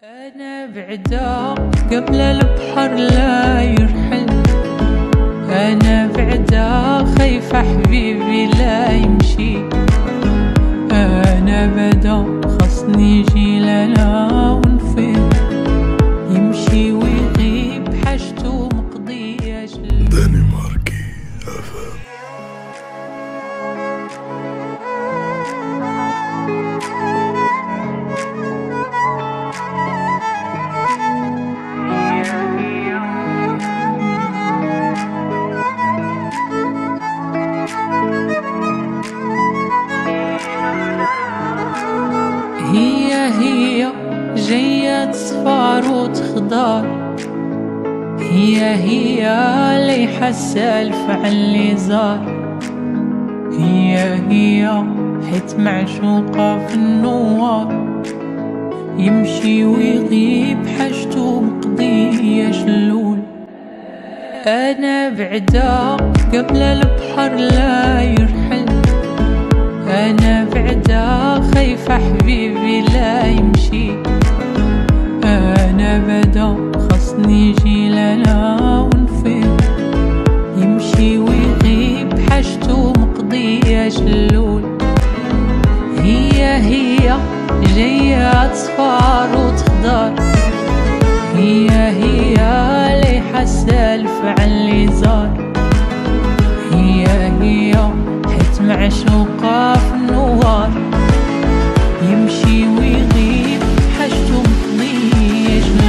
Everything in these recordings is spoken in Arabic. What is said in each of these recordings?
أنا بعداك قبل البحر لا يرحل، أنا بعداك خايفة حبيبي لا يمشي، أنا بدا خصني يجي لنا ونفل، يمشي ويغيب حاجته مقضية دنماركي FM. هي جاية صفار وتخضر، هي ليحة السالف عاللي زار، هي حيت معشوقة في النوار، يمشي ويغيب حاجته مقضية شلول. أنا بعداك قبل البحر لا يرحل، أنا بعداك خايفة حبيبي لا يمشي، أنا بدا خصني يجي لنا ونفل، يمشي ويغيب حاجته مقضية شلول. هي جاية تصفار وتخضر، هي ليحة السالف عاللي زار، هي حيت معشوقة في النوار، يمشي ويغيب حاجته مقضية شلول.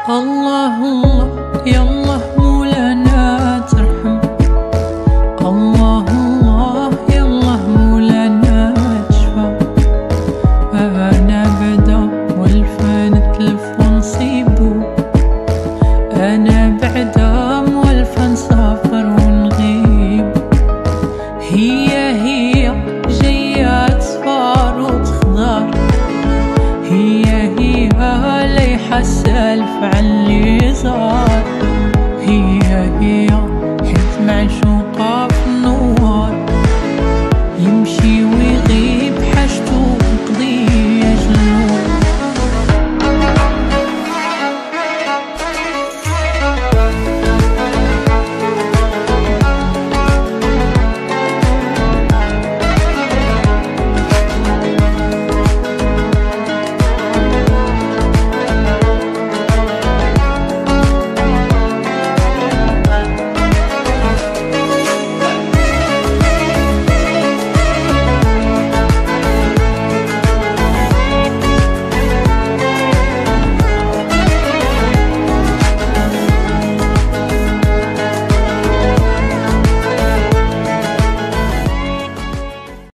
الله يالله مولانا ترحم، الله يالله مولانا تشفى، أنا بدا والفان تلف ونصيبو، أنا بعدا موالفة نسافر ونغيب. هي جاية تصفار وتخضر، هي ليحة السالف عاللي زار، هي حيت معشوقة